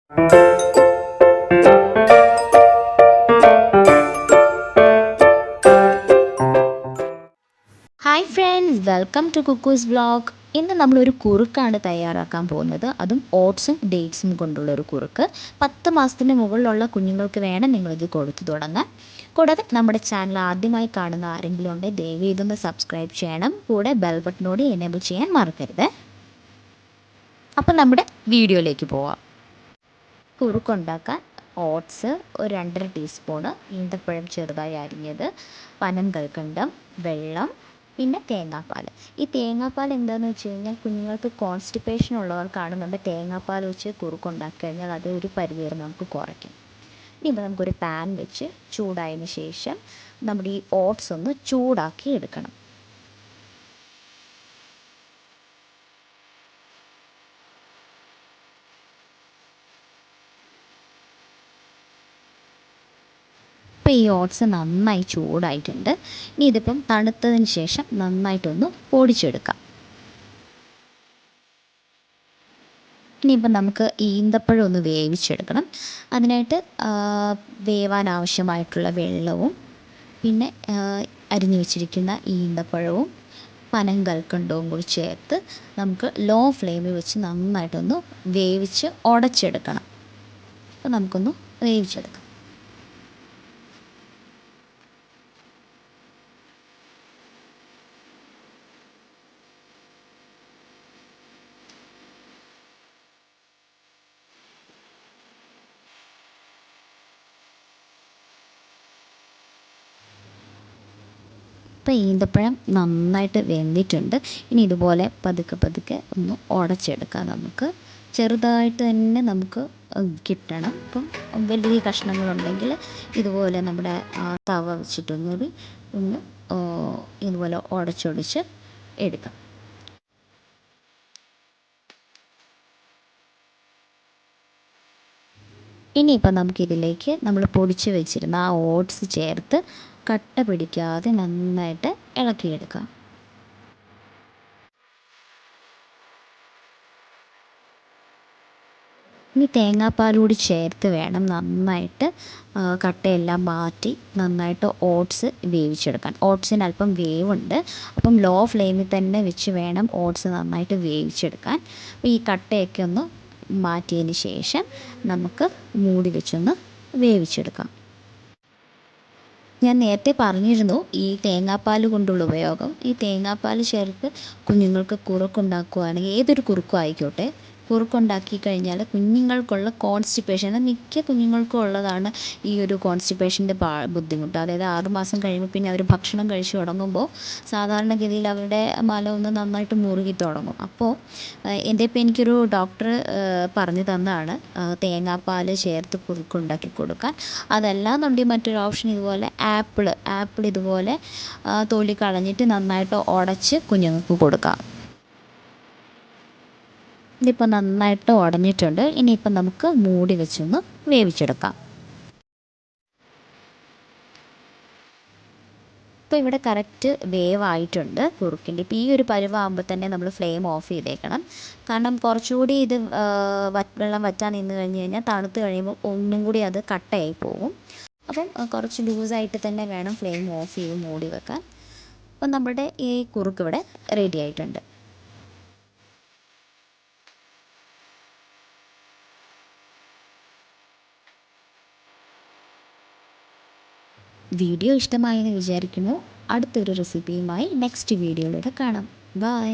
Hi friends, welcome to കുക്കൂസ് vlog. ഇന്ന് നമ്മളൊരു കുറുക്കാണ് തയ്യാറാക്കാൻ പോകുന്നത്. അതും ഓട്സും ഡേറ്റ്സും കൊണ്ടുള്ള ഒരു കുറുക്ക്. 10 മാസത്തിന് മുകളിലുള്ള കുഞ്ഞുങ്ങൾക്ക് വേണം നിങ്ങളിത് കൊടുത്തു തുടങ്ങാൻ. കൂടാതെ നമ്മുടെ ചാനൽ ആദ്യമായി കാണുന്ന ആരെങ്കിലും ഉണ്ടെങ്കിൽ ദയവ് ഇതൊന്ന് സബ്സ്ക്രൈബ് ചെയ്യണം. കൂടെ ബെൽ ബട്ടനോട് എനേബിൾ ചെയ്യാൻ മറക്കരുത്. അപ്പം നമ്മുടെ വീഡിയോയിലേക്ക് പോവാം. കുറുക്കുണ്ടാക്കാൻ ഓട്സ് ഒരു 2.5 ടീസ്പൂണ്, ഈന്തപ്പഴം ചെറുതായി അരിഞ്ഞത്, പനങ്കൽക്കണ്ടം, വെള്ളം, പിന്നെ തേങ്ങാപ്പാൽ. ഈ തേങ്ങാപ്പാൽ എന്താണെന്ന് വെച്ച് കഴിഞ്ഞാൽ കുഞ്ഞുങ്ങൾക്ക് കോൺസ്റ്റിപ്പേഷൻ ഉള്ളവർക്കാണ് നമ്മുടെ തേങ്ങാപ്പാൽ വെച്ച് കുറുക്കുണ്ടാക്കി കഴിഞ്ഞാൽ അത് ഒരു പരിധി വരെ നമുക്ക് കുറയ്ക്കും. ഇനിയിപ്പോൾ നമുക്കൊരു പാൻ വെച്ച് ചൂടായതിന് ശേഷം നമ്മുടെ ഈ ഓട്സ് ഒന്ന് ചൂടാക്കി എടുക്കണം. ഇപ്പോൾ ഈ ഓട്സ് നന്നായി ചൂടായിട്ടുണ്ട്. ഇനി ഇതിപ്പം തണുത്തതിന് ശേഷം നന്നായിട്ടൊന്ന് പൊടിച്ചെടുക്കാം. ഇനിയിപ്പം നമുക്ക് ഈന്തപ്പഴം ഒന്ന് വേവിച്ചെടുക്കണം. അതിനായിട്ട് വേവാൻ ആവശ്യമായിട്ടുള്ള വെള്ളവും പിന്നെ അരിഞ്ഞു വെച്ചിരിക്കുന്ന ഈന്തപ്പഴവും പനങ്കൽക്കണ്ടവും കൂടി ചേർത്ത് നമുക്ക് ലോ ഫ്ലെയിമിൽ വെച്ച് നന്നായിട്ടൊന്ന് വേവിച്ച് ഉടച്ചെടുക്കണം. അപ്പോൾ നമുക്കൊന്ന് വേവിച്ചെടുക്കാം. ഇപ്പോൾ ഈന്തപ്പഴം നന്നായിട്ട് വെന്തിട്ടുണ്ട്. ഇനി ഇതുപോലെ പതുക്കെ പതുക്കെ ഒന്ന് ഉടച്ചെടുക്കാം. നമുക്ക് ചെറുതായിട്ട് തന്നെ നമുക്ക് കിട്ടണം. ഇപ്പം വലിയ കഷ്ണങ്ങളുണ്ടെങ്കിൽ ഇതുപോലെ നമ്മുടെ തവ വെച്ചിട്ടൊന്ന് ഒന്ന് ഇതുപോലെ ഉടച്ചൊടിച്ച് എടുക്കാം. ഇനിയിപ്പോൾ നമുക്കിതിലേക്ക് നമ്മൾ പൊടിച്ച് വെച്ചിരുന്ന ആ ഓട്സ് ചേർത്ത് കട്ട പിടിക്കാതെ നന്നായിട്ട് ഇളക്കിയെടുക്കാം. ഇനി തേങ്ങാപ്പാൽ കൂടി ചേർത്ത് വേണം നന്നായിട്ട് കട്ടയെല്ലാം മാറ്റി നന്നായിട്ട് ഓട്സ് വേവിച്ചെടുക്കാൻ. ഓട്സിന് അല്പം വേവുണ്ട്. അപ്പം ലോ ഫ്ലെയിമിൽ തന്നെ വെച്ച് വേണം ഓട്സ് നന്നായിട്ട് വേവിച്ചെടുക്കാൻ. അപ്പോൾ ഈ കട്ടയൊക്കെ ഒന്ന് മാറ്റിയതിന് ശേഷം നമുക്ക് മൂടി വെച്ചൊന്ന് വേവിച്ചെടുക്കാം. ഞാൻ നേരത്തെ പറഞ്ഞിരുന്നു ഈ തേങ്ങാപ്പാൽ കൊണ്ടുള്ള ഉപയോഗം. ഈ തേങ്ങാപ്പാൽ ചേർത്ത് കുഞ്ഞുങ്ങൾക്ക് കുറുക്കുണ്ടാക്കുകയാണെങ്കിൽ ഏതൊരു കുറുക്കും ആയിക്കോട്ടെ, കുറുക്കുണ്ടാക്കി കഴിഞ്ഞാൽ കുഞ്ഞുങ്ങൾക്കുള്ള കോൺസ്റ്റിപ്പേഷൻ, അത് മിക്ക കുഞ്ഞുങ്ങൾക്കും ഉള്ളതാണ് ഈ ഒരു കോൺസ്റ്റിപ്പേഷൻ്റെ ബുദ്ധിമുട്ട്. അതായത് 6 മാസം കഴിയുമ്പോൾ പിന്നെ അവർ ഭക്ഷണം കഴിച്ച് തുടങ്ങുമ്പോൾ സാധാരണഗതിയിൽ അവരുടെ മലം ഒന്ന് നന്നായിട്ട് മുറുകി തുടങ്ങും. അപ്പോൾ ഇപ്പോൾ എനിക്കൊരു ഡോക്ടർ പറഞ്ഞു തന്നതാണ് തേങ്ങാപ്പാൽ ചേർത്ത് കുറുക്കുണ്ടാക്കി കൊടുക്കാൻ. അതല്ലാന്നുണ്ടെങ്കിൽ മറ്റൊരു ഓപ്ഷൻ ഇതുപോലെ ആപ്പിൾ ഇതുപോലെ തൊലി കളഞ്ഞിട്ട് നന്നായിട്ട് ഉടച്ച് കുഞ്ഞുങ്ങൾക്ക് കൊടുക്കാം. ഇതിപ്പോൾ നന്നായിട്ട് ഉടഞ്ഞിട്ടുണ്ട്. ഇനിയിപ്പം നമുക്ക് മൂടി വെച്ചൊന്ന് വേവിച്ചെടുക്കാം. ഇപ്പോൾ ഇവിടെ കറക്റ്റ് വേവായിട്ടുണ്ട് കുറുക്കിൻ്റെ. ഇപ്പോൾ ഈ ഒരു പരുവാകുമ്പോൾ തന്നെ നമ്മൾ ഫ്ലെയിം ഓഫ് ചെയ്തേക്കണം. കാരണം കുറച്ചുകൂടി ഇത് വെള്ളം വറ്റാൻ നിന്ന് കഴിഞ്ഞ് കഴിഞ്ഞാൽ തണുത്ത് കഴിയുമ്പോൾ ഒന്നും കൂടി അത് കട്ടയായി പോകും. അപ്പം കുറച്ച് ലൂസായിട്ട് തന്നെ വേണം ഫ്ലെയിം ഓഫ് ചെയ്ത് മൂടി വെക്കാൻ. അപ്പം നമ്മുടെ ഈ കുറുക്ക് ഇവിടെ റെഡി ആയിട്ടുണ്ട്. വീഡിയോ ഇഷ്ടമായെന്ന് വിചാരിക്കുന്നു. അടുത്തൊരു റെസിപ്പിയുമായി നെക്സ്റ്റ് വീഡിയോയിലൂടെ കാണാം. ബൈ.